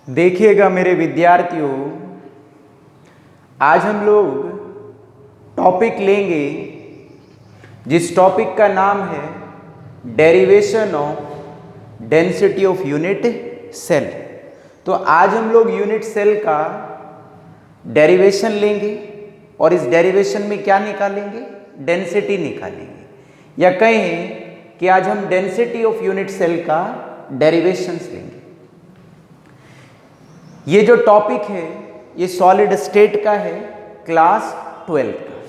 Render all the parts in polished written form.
देखिएगा मेरे विद्यार्थियों, आज हम लोग टॉपिक लेंगे जिस टॉपिक का नाम है derivation of density of unit cell. तो आज हम लोग यूनिट सेल का डेरिवेशन लेंगे और इस डेरिवेशन में क्या निकालेंगे? डेंसिटी निकालेंगे, या कहें कि आज हम डेंसिटी ऑफ यूनिट सेल का डेरिवेशंस लेंगे। ये जो टॉपिक है ये सॉलिड स्टेट का है, क्लास 12 का।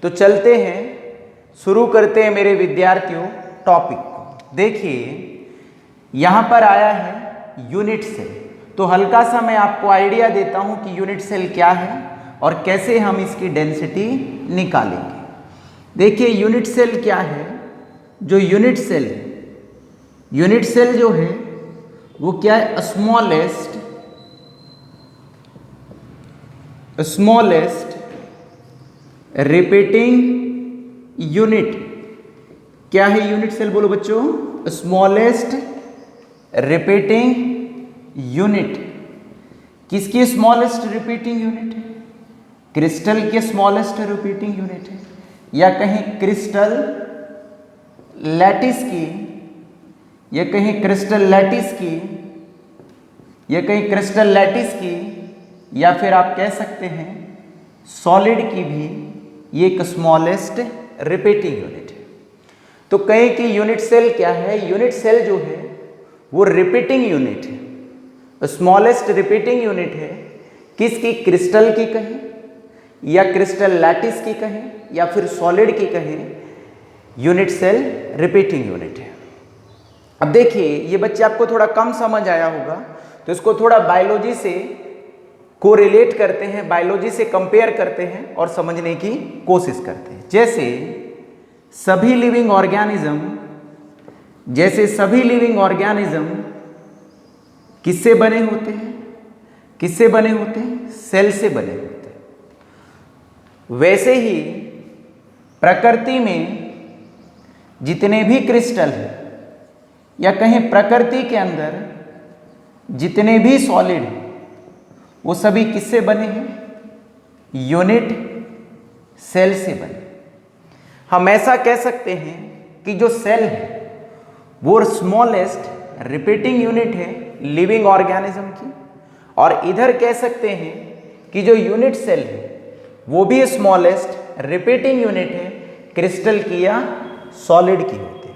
तो चलते हैं, शुरू करते हैं मेरे विद्यार्थियों टॉपिक को। देखिए यहाँ पर आया है यूनिट सेल। तो हल्का सा मैं आपको आइडिया देता हूँ कि यूनिट सेल क्या है और कैसे हम इसकी डेंसिटी निकालेंगे। देखिए यूनिट सेल क्या है। जो यूनिट सेल है, यूनिट सेल जो है वो क्या है? Smallest repeating unit. क्या है यूनिट सेल? बोलो बच्चों। Smallest repeating unit. किसकी स्मॉलेस्ट रिपीटिंग यूनिट है? क्रिस्टल की स्मॉलेस्ट रिपीटिंग यूनिट है, या कहीं क्रिस्टल लैटिस की, या कहीं क्रिस्टल लैटिस की, या कहीं क्रिस्टल लैटिस की, या फिर आप कह सकते हैं सॉलिड की भी ये एक स्मॉलेस्ट रिपीटिंग यूनिट है। तो कहें कि यूनिट सेल क्या है? यूनिट सेल जो है वो रिपीटिंग यूनिट है, स्मॉलेस्ट रिपीटिंग यूनिट है। किसकी? क्रिस्टल की कहें, या क्रिस्टल लैटिस की कहें, या फिर सॉलिड की कहें, यूनिट सेल रिपीटिंग यूनिट है। अब देखिए ये बच्चे आपको थोड़ा कम समझ आया होगा, तो इसको थोड़ा बायोलॉजी से कोरिलेट करते हैं, बायोलॉजी से कंपेयर करते हैं और समझने की कोशिश करते हैं। जैसे सभी लिविंग ऑर्गेनिज्म किससे बने होते हैं? किससे बने होते हैं? सेल से बने होते हैं। वैसे ही प्रकृति में जितने भी क्रिस्टल हैं, या कहीं प्रकृति के अंदर जितने भी सॉलिड हैं, वो सभी किससे बने हैं? यूनिट सेल से बने। हम ऐसा कह सकते हैं कि जो सेल है वो स्मॉलेस्ट रिपीटिंग यूनिट है लिविंग ऑर्गेनिज्म की, और इधर कह सकते हैं कि जो यूनिट सेल है वो भी स्मॉलेस्ट रिपीटिंग यूनिट है क्रिस्टल की या सॉलिड की होती है।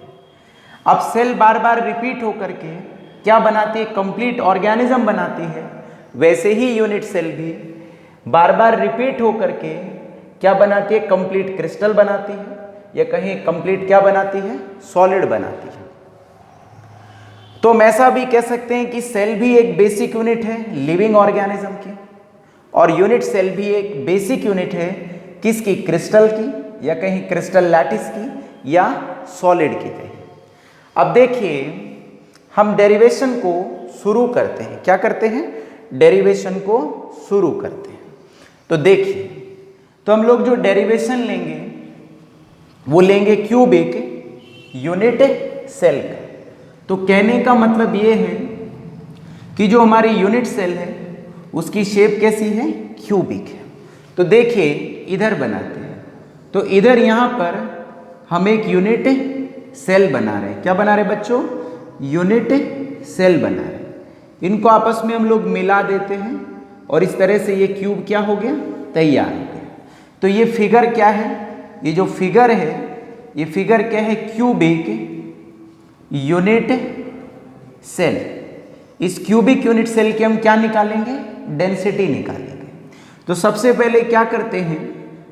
अब सेल बार बार रिपीट होकर के क्या बनाती है? कंप्लीट ऑर्गेनिज्म बनाती है। वैसे ही यूनिट सेल भी बार बार रिपीट होकर के क्या बनाती है? कंप्लीट क्रिस्टल बनाती है, या कहीं कंप्लीट क्या बनाती है? सॉलिड बनाती है। तो हम ऐसा भी कह सकते हैं कि सेल भी एक बेसिक यूनिट है लिविंग ऑर्गेनिज्म की, और यूनिट सेल भी एक बेसिक यूनिट है किसकी? क्रिस्टल की, या कहीं क्रिस्टल लैटिस की, या सॉलिड की कहीं। अब देखिए हम डेरिवेशन को शुरू करते हैं। क्या करते हैं? डेरिवेशन को शुरू करते हैं। तो देखिए, तो हम लोग जो डेरिवेशन लेंगे वो लेंगे क्यूबिक यूनिट सेल का। तो कहने का मतलब ये है कि जो हमारी यूनिट सेल है उसकी शेप कैसी है? क्यूबिक है। तो देखिए इधर बनाते हैं। तो इधर यहाँ पर हम एक यूनिट सेल बना रहे हैं। क्या बना रहे बच्चों? यूनिट सेल बना रहे हैं। इनको आपस में हम लोग मिला देते हैं और इस तरह से ये क्यूब क्या हो गया? तैयार हो गया। तो ये फिगर क्या है? ये जो फिगर है, ये फिगर क्या है? Cubic unit cell. इस क्यूबिक यूनिट सेल के हम क्या निकालेंगे? डेंसिटी निकालेंगे। तो सबसे पहले क्या करते हैं,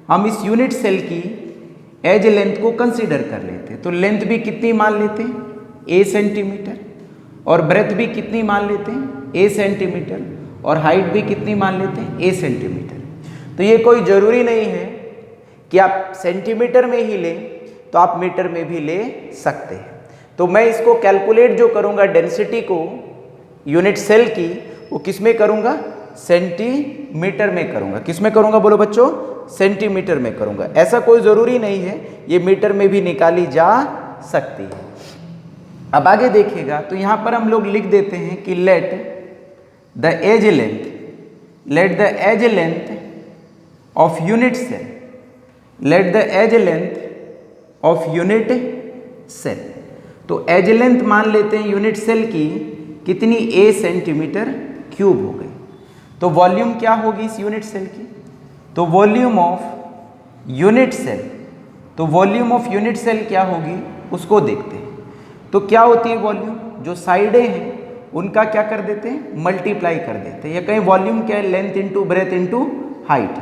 हम इस यूनिट सेल की एज लेंथ को कंसीडर कर लेते हैं। तो लेंथ भी कितनी मान लेते हैं? a सेंटीमीटर, और ब्रेथ भी कितनी मान लेते हैं? a सेंटीमीटर, और हाइट भी कितनी मान लेते हैं? a centimetre. तो ये कोई ज़रूरी नहीं है कि आप सेंटीमीटर में ही लें, तो आप मीटर में भी ले सकते हैं। तो मैं इसको कैलकुलेट जो करूँगा डेंसिटी को यूनिट सेल की, वो किस में करूँगा? सेंटीमीटर में करूँगा। किस में करूँगा बोलो बच्चों? सेंटीमीटर में करूँगा। ऐसा कोई ज़रूरी नहीं है, ये मीटर में भी निकाली जा सकती है। अब आगे देखिएगा, तो यहाँ पर हम लोग लिख देते हैं कि late the edge length, let the edge length of unit cell, let the edge length of unit cell, तो एज लेंथ मान लेते हैं यूनिट सेल की कितनी, a सेंटीमीटर क्यूब हो गई। तो वॉल्यूम क्या होगी इस यूनिट सेल की, तो वॉल्यूम ऑफ यूनिट सेल, तो वॉल्यूम ऑफ यूनिट सेल क्या होगी उसको देखते हैं। तो क्या होती है वॉल्यूम, जो साइडें हैं उनका क्या कर देते हैं, मल्टीप्लाई कर देते हैं। या कहीं वॉल्यूम क्या है, length into breadth into height,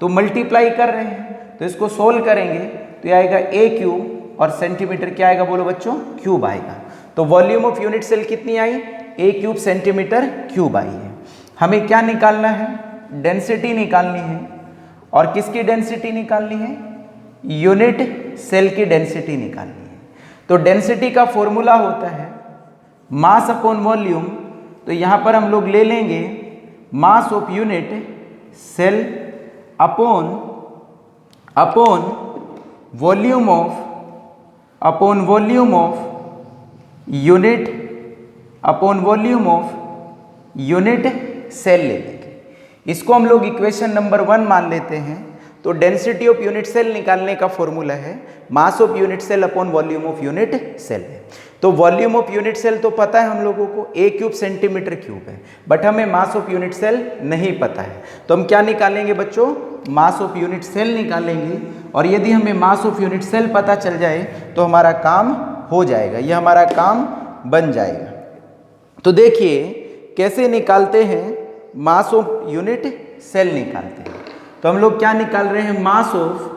तो मल्टीप्लाई कर रहे हैं। तो इसको सोल्व करेंगे तो ये आएगा a क्यूब और सेंटीमीटर क्या आएगा बोलो बच्चों, क्यूब आएगा। तो वॉल्यूम ऑफ यूनिट सेल कितनी आई, a क्यूब सेंटीमीटर क्यूब आई है। हमें क्या निकालना है, डेंसिटी निकालनी है। और किसकी डेंसिटी निकालनी है, यूनिट सेल की डेंसिटी निकालनी है। तो डेंसिटी का फॉर्मूला होता है मास अपॉन वॉल्यूम। तो यहाँ पर हम लोग ले लेंगे mass of unit cell upon volume of unit cell ले लेंगे। इसको हम लोग इक्वेशन नंबर 1 मान लेते हैं। तो डेंसिटी ऑफ यूनिट सेल निकालने का फॉर्मूला है mass of unit cell upon volume of unit cell है। तो वॉल्यूम ऑफ यूनिट सेल तो पता है हम लोगों को a क्यूब सेंटीमीटर क्यूब है, बट हमें मास ऑफ यूनिट सेल नहीं पता है। तो हम क्या निकालेंगे बच्चों, मास ऑफ यूनिट सेल निकालेंगे। और यदि हमें मास ऑफ यूनिट सेल पता चल जाए तो हमारा काम हो जाएगा, यह हमारा काम बन जाएगा। तो देखिए कैसे निकालते हैं, मास ऑफ यूनिट सेल निकालते हैं। तो हम लोग क्या निकाल रहे हैं, मास ऑफ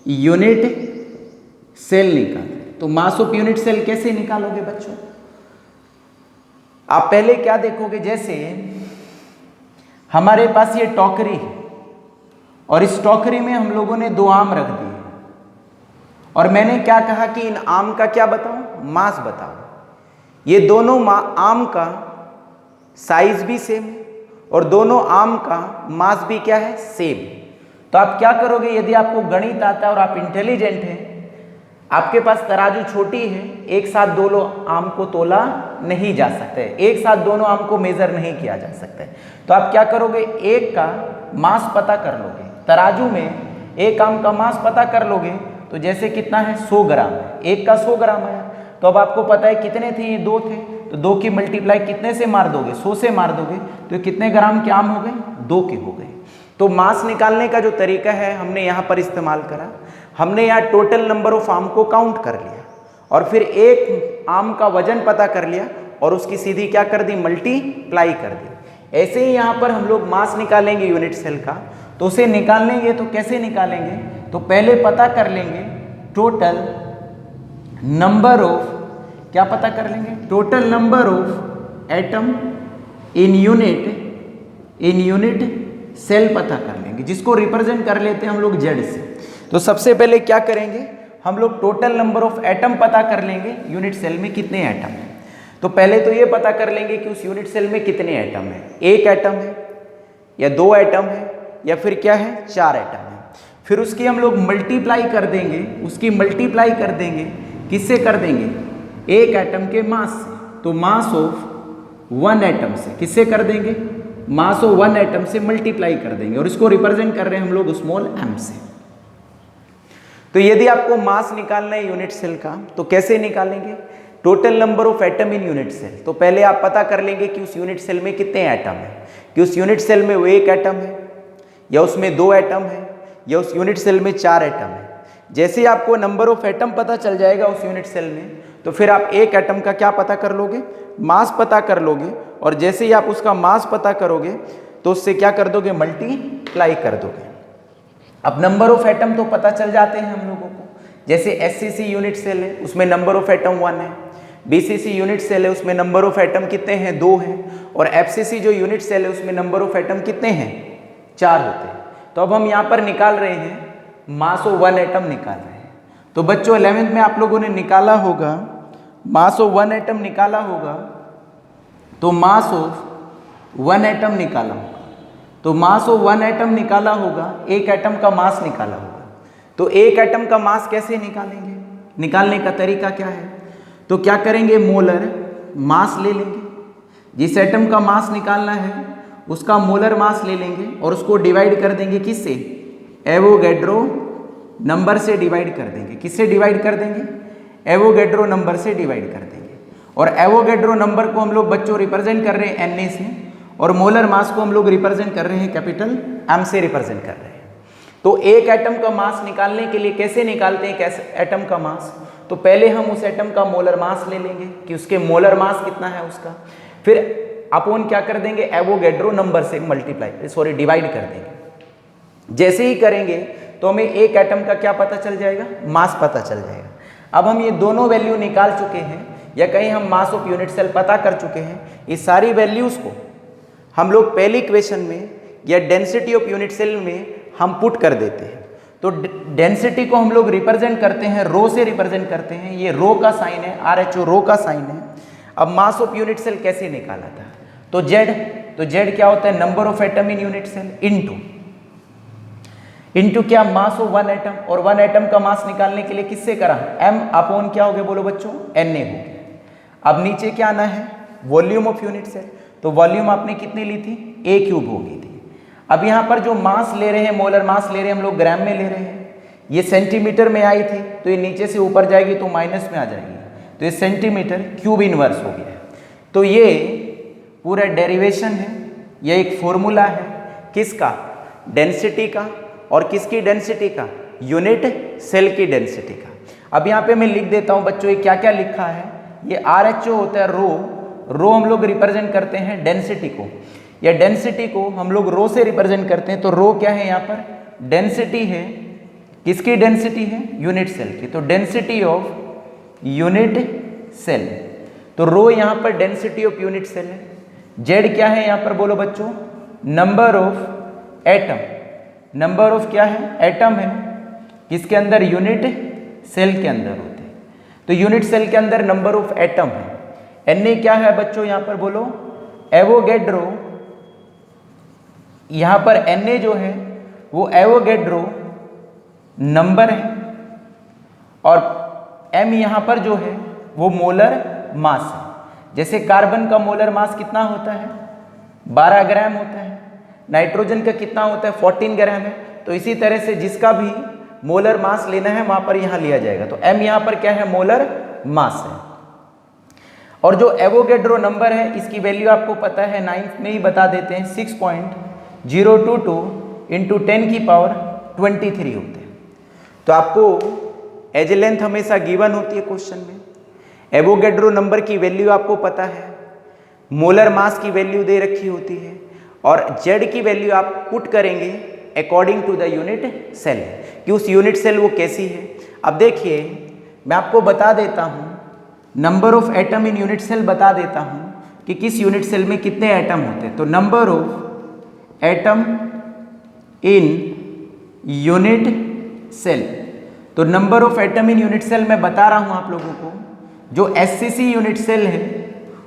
यूनिट सेल निकाल रहे हैं। तो मास ऑफ यूनिट सेल कैसे निकालोगे बच्चों, आप पहले क्या देखोगे, जैसे हमारे पास ये टोकरी है और इस टोकरी में हम लोगों ने 2 आम रख दिए और मैंने क्या कहा कि इन आम का क्या बताओ, मास बताओ। ये दोनों आम का साइज भी सेम है और दोनों आम का मास भी क्या है, सेम। तो आप क्या करोगे, यदि आपको गणित आता है और आप इंटेलिजेंट हैं, आपके पास तराजू छोटी है, एक साथ दोनों आम को तोला नहीं जा सकता है, एक साथ दोनों आम को मेजर नहीं किया जा सकता है। तो आप क्या करोगे, एक का मास पता कर लोगे, तराजू में एक आम का मास पता कर लोगे। तो जैसे कितना है, 100 ग्राम है, एक का 100 ग्राम आया। तो अब आपको पता है कितने थे, ये 2 थे, तो 2 की मल्टीप्लाई कितने से मार दोगे, 100 से मार दोगे। तो कितने ग्राम के आम हो गए, 2 के हो गए। तो मास निकालने का जो तरीका है हमने यहाँ पर इस्तेमाल करा। हमने यहाँ टोटल नंबर ऑफ आम को काउंट कर लिया और फिर एक आम का वजन पता कर लिया और उसकी सीधी क्या कर दी, मल्टीप्लाई कर दी। ऐसे ही यहाँ पर हम लोग मास निकालेंगे यूनिट सेल का। तो उसे निकालेंगे तो कैसे निकालेंगे, तो पहले पता कर लेंगे टोटल नंबर ऑफ, क्या पता कर लेंगे, total number of atom in unit cell पता कर लेंगे, जिसको रिप्रेजेंट कर लेते हैं हम लोग Z से। तो सबसे पहले क्या करेंगे, हम लोग टोटल नंबर ऑफ एटम पता कर लेंगे यूनिट सेल में कितने एटम हैं। तो पहले तो ये पता कर लेंगे कि उस यूनिट सेल में कितने एटम हैं, 1 एटम है या 2 एटम है या फिर क्या है, 4 एटम है। फिर उसकी हम लोग मल्टीप्लाई कर देंगे, उसकी मल्टीप्लाई कर देंगे, किससे कर देंगे, 1 एटम के मास से। तो मास ऑफ 1 एटम से किससे कर देंगे, मास ऑफ 1 एटम से मल्टीप्लाई कर देंगे और इसको रिप्रेजेंट कर रहे हैं हम लोग स्मॉल m से। तो यदि आपको मास निकालना है यूनिट सेल का तो कैसे निकालेंगे, total number of atom in unit cell. तो पहले आप पता कर लेंगे कि उस यूनिट सेल में कितने एटम है, कि उस यूनिट सेल में वो 1 एटम है या उसमें 2 एटम है या उस यूनिट सेल में 4 एटम है। जैसे ही आपको नंबर ऑफ एटम पता चल जाएगा उस यूनिट सेल में, तो फिर आप 1 एटम का क्या पता कर लोगे, मास पता कर लोगे। और जैसे ही आप उसका मास पता करोगे तो उससे क्या कर दोगे, मल्टीप्लाई कर दोगे। अब नंबर ऑफ एटम तो पता चल जाते हैं हम लोगों को। जैसे SCC यूनिट सेल है, उसमें नंबर ऑफ एटम 1 है। BCC यूनिट सेल है, उसमें नंबर ऑफ एटम कितने हैं, 2 हैं। और FCC जो यूनिट सेल है उसमें नंबर ऑफ एटम कितने हैं, 4 होते हैं। तो अब हम यहाँ पर निकाल रहे हैं मास ऑफ 1 एटम निकाल रहे हैं। तो बच्चों 11th में आप लोगों ने निकाला होगा, मास ऑफ 1 एटम निकाला होगा। तो मास ऑफ 1 एटम निकाला होगा, तो मास ऑफ 1 एटम निकाला होगा, 1 एटम का मास निकाला होगा। तो 1 एटम का मास कैसे निकालेंगे, निकालने का तरीका क्या है, तो क्या करेंगे, मोलर मास ले लेंगे। जिस एटम का मास निकालना है उसका मोलर मास ले लेंगे और उसको डिवाइड कर देंगे किससे, एवोगैड्रो नंबर से डिवाइड कर देंगे। किससे डिवाइड कर देंगे, एवोगैड्रो नंबर से डिवाइड कर देंगे। और एवोगैड्रो नंबर को हम लोग बच्चों रिप्रेजेंट कर रहे हैं Na से, और मोलर मास को हम लोग रिप्रेजेंट कर रहे हैं कैपिटल M से रिप्रेजेंट कर रहे हैं। तो एक एटम का मास निकालने के लिए कैसे निकालते हैं कैसे एटम का मास, तो पहले हम उस एटम का मोलर मास ले लेंगे कि उसके मोलर मास कितना है उसका, फिर अपॉन क्या कर देंगे, एवोगैड्रो नंबर से डिवाइड कर देंगे। जैसे ही करेंगे तो हमें एक एटम का क्या पता चल जाएगा, मास पता चल जाएगा। अब हम ये दोनों वैल्यू निकाल चुके हैं, या कहीं हम मास ऑफ यूनिट सेल पता कर चुके हैं। इस सारी वैल्यूज को हम लोग पहली इक्वेशन में या डेंसिटी ऑफ यूनिट सेल में हम पुट कर देते हैं। तो डेंसिटी को हम लोग रिप्रेजेंट करते हैं रो से रिप्रेजेंट करते हैं, ये रो का साइन है, RH रो का साइन है। अब मास ऑफ यूनिट सेल कैसे निकाला था, तो Z क्या होता है, number of atom in unit cell into क्या, मास ऑफ वन एटम। और वन एटम का मास निकालने के लिए किससे करा, M अपॉन क्या हो गया बोलो बच्चों, Na हो गया। अब नीचे क्या आना है, वॉल्यूम ऑफ यूनिट सेल। तो वॉल्यूम आपने कितनी ली थी, A³ होगी थी। अब यहाँ पर जो मास ले रहे हैं, मोलर मास ले रहे हैं हम लोग ग्राम में ले रहे हैं। ये सेंटीमीटर में आई थी तो ये नीचे से ऊपर जाएगी तो माइनस में आ जाएगी, तो ये सेंटीमीटर क्यूब इनवर्स हो गया है। तो ये पूरा डेरिवेशन है, ये एक फॉर्मूला है किसका, डेंसिटी का, और किसकी डेंसिटी का, यूनिट सेल की डेंसिटी का। अब यहाँ पे मैं लिख देता हूँ बच्चों, ये क्या क्या लिखा है, ये RH होता है रो हम लोग रिप्रेजेंट करते हैं डेंसिटी को, या डेंसिटी को हम लोग रो से रिप्रेजेंट करते हैं। तो रो क्या है यहाँ पर, डेंसिटी है, किसकी डेंसिटी है, यूनिट सेल की। तो डेंसिटी ऑफ यूनिट सेल, तो रो यहाँ पर डेंसिटी ऑफ यूनिट सेल है। जेड क्या है यहाँ पर बोलो बच्चों, number of atom, number of क्या है, एटम है, किसके अंदर, यूनिट सेल के अंदर होते हैं। तो यूनिट सेल के अंदर नंबर ऑफ एटम है। Na क्या है बच्चों यहाँ पर बोलो, एवोगैड्रो, यहाँ पर Na जो है वो एवोगैड्रो नंबर है, और M यहाँ पर जो है वो मोलर मास है। जैसे कार्बन का मोलर मास कितना होता है, 12 ग्राम होता है, नाइट्रोजन का कितना होता है, 14 ग्राम है। तो इसी तरह से जिसका भी मोलर मास लेना है वहां पर यहाँ लिया जाएगा। तो M यहाँ पर क्या है, मोलर मास है। और जो एवोगैड्रो नंबर है इसकी वैल्यू आपको पता है, 9th में ही बता देते हैं, 6.022 इंटू 10 की पावर 23 होते हैं। तो आपको एज लेंथ हमेशा गिवन होती है क्वेश्चन में, एवोगैड्रो नंबर की वैल्यू आपको पता है, मोलर मास की वैल्यू दे रखी होती है, और Z की वैल्यू आप पुट करेंगे according to the unit cell, कि उस यूनिट सेल वो कैसी है। अब देखिए मैं आपको बता देता हूँ, number of atom in unit cell बता देता हूँ कि किस यूनिट सेल में कितने एटम होते हैं। तो number of atom in unit cell, तो number of atom in unit cell मैं बता रहा हूँ आप लोगों को, जो SCC यूनिट सेल है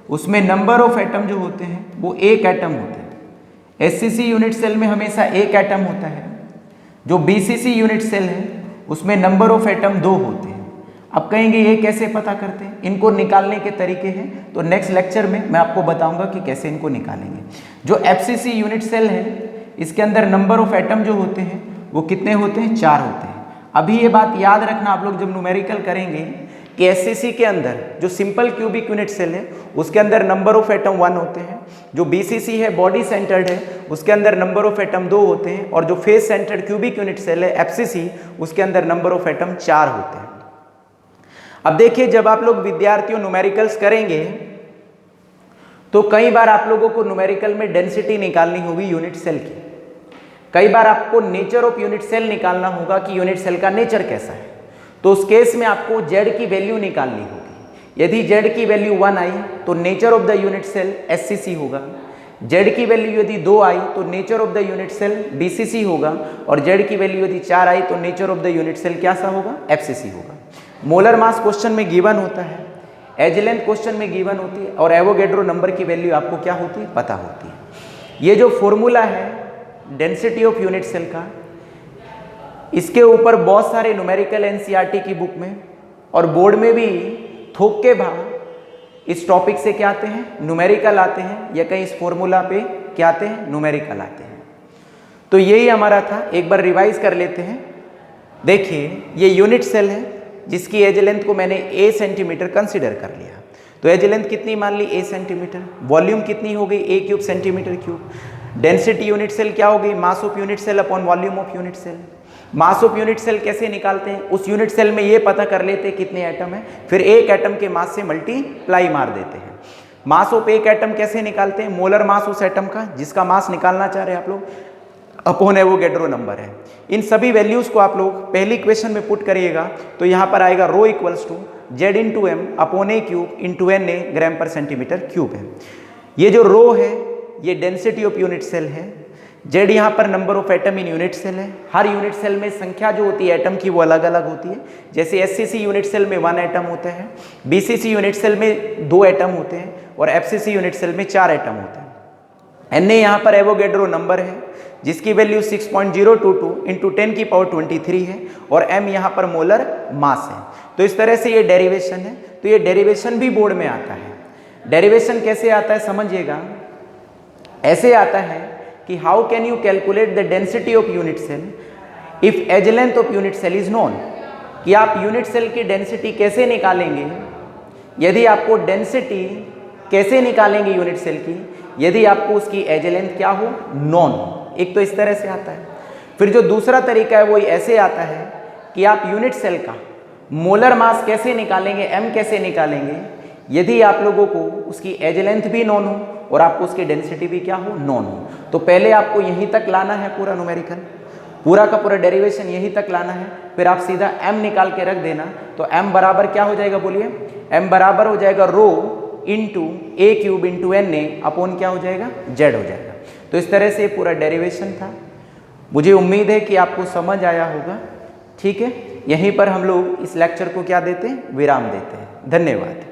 उसमें नंबर ऑफ एटम जो होते हैं वो एक एटम होते हैं। SCC यूनिट सेल में हमेशा एक एटम होता है। जो BCC यूनिट सेल है उसमें नंबर ऑफ एटम 2 होते हैं। अब कहेंगे ये कैसे पता करते हैं, इनको निकालने के तरीके हैं, तो नेक्स्ट लेक्चर में मैं आपको बताऊंगा कि कैसे इनको निकालेंगे। जो FCC यूनिट सेल है इसके अंदर नंबर ऑफ एटम जो होते हैं वो कितने होते हैं, 4 होते हैं। अभी ये बात याद रखना आप लोग जब न्यूमेरिकल करेंगे कि SCC के अंदर जो सिंपल क्यूबिक यूनिट सेल है उसके अंदर नंबर ऑफ एटम 1 होते हैं, जो BCC है बॉडी सेंटर्ड है उसके अंदर नंबर ऑफ एटम 2 होते हैं, और जो face centered cubic unit cell है FCC उसके अंदर नंबर ऑफ एटम 4 होते हैं। अब देखिए जब आप लोग विद्यार्थियों न्यूमेरिकल्स करेंगे तो कई बार आप लोगों को न्यूमेरिकल में डेंसिटी निकालनी होगी यूनिट सेल की, कई बार आपको नेचर ऑफ यूनिट सेल निकालना होगा कि यूनिट सेल का नेचर कैसा है। तो उस केस में आपको Z की वैल्यू निकालनी होगी। यदि Z की वैल्यू 1 आई तो nature of the unit cell SCC होगा, Z की वैल्यू यदि 2 आई तो nature of the unit cell BCC होगा, और Z की वैल्यू यदि 4 आई तो nature of the unit cell क्या सा होगा, FCC होगा। मोलर मास क्वेश्चन में गिवन होता है, एज लेंथ क्वेश्चन में गिवन होती है, और एवोगैड्रो नंबर की वैल्यू आपको क्या होती है, पता होती है। ये जो फॉर्मूला है डेंसिटी ऑफ यूनिट सेल का, इसके ऊपर बहुत सारे न्यूमेरिकल NCERT की बुक में और बोर्ड में भी थोक के भाव इस टॉपिक से क्या आते हैं, न्यूमेरिकल आते हैं, या कहीं इस फॉर्मूला पे क्या आते हैं, न्यूमेरिकल आते हैं। तो यही हमारा था, एक बार रिवाइज कर लेते हैं। देखिए ये यूनिट सेल है जिसकी एज लेंथ को मैंने a सेंटीमीटर कंसिडर कर लिया। तो एज लेंथ कितनी मान ली, a सेंटीमीटर। वॉल्यूम कितनी हो गई, a cube centimetre cube. Density unit cell क्या हो गई, mass of unit cell upon volume of unit cell. Mass of unit cell कैसे निकालते हैं, उस यूनिट सेल में ये पता कर लेते हैं कितने एटम है, फिर एक एटम के मास से मल्टीप्लाई मार देते हैं। मास ऑफ एक एटम कैसे निकालते हैं, मोलर मास उस एटम का जिसका मास निकालना चाह रहे हैं आप लोग, अपॉन एवोगैड्रो नंबर है। इन सभी वैल्यूज को आप लोग पहली इक्वेशन में पुट करिएगा तो यहाँ पर आएगा rho equals to Z into M upon A cube into N A gram per centimetre cube है। ये जो रो है ये डेंसिटी ऑफ यूनिट सेल है, जेड यहाँ पर number of atom in unit cell है। हर यूनिट सेल में संख्या जो होती है एटम की वो अलग अलग होती है। जैसे एससीसी यूनिट सेल में 1 एटम होता है, बीसीसी यूनिट सेल में 2 एटम होते हैं और एफसीसी यूनिट सेल में 4 एटम होते हैं। एन ए यहाँ पर एवोगैड्रो नंबर है जिसकी वैल्यू 6.022 इंटू 10 की पावर 23 है और m यहाँ पर मोलर मास है। तो इस तरह से ये डेरिवेशन है। तो ये डेरिवेशन भी बोर्ड में आता है। डेरिवेशन कैसे आता है समझिएगा, ऐसे आता है कि how can you calculate the density of unit cell if edge length of unit cell is known, कि आप यूनिट सेल की डेंसिटी कैसे निकालेंगे, यदि आपको डेंसिटी कैसे निकालेंगे यूनिट सेल की, यदि आपको उसकी एज लेंथ क्या हो, नॉन हो। एक तो इस तरह से आता है। फिर जो दूसरा तरीका है वो ऐसे आता है कि आप यूनिट सेल का मोलर मास कैसे निकालेंगे, m कैसे निकालेंगे, यदि आप लोगों को उसकी एज लेंथ भी नॉन हो और आपको उसकी डेंसिटी भी क्या हो, नॉन हो। तो पहले आपको यहीं तक लाना है पूरा न्यूमेरिकल, पूरा का पूरा डेरिवेशन यहीं तक लाना है, फिर आप सीधा m निकाल के रख देना। तो m बराबर क्या हो जाएगा बोलिए, m बराबर हो जाएगा rho into A cube into N A upon क्या हो जाएगा, z हो जाएगा। तो इस तरह से पूरा डेरिवेशन था। मुझे उम्मीद है कि आपको समझ आया होगा। ठीक है, यहीं पर हम लोग इस लेक्चर को क्या देते हैं, विराम देते हैं। धन्यवाद।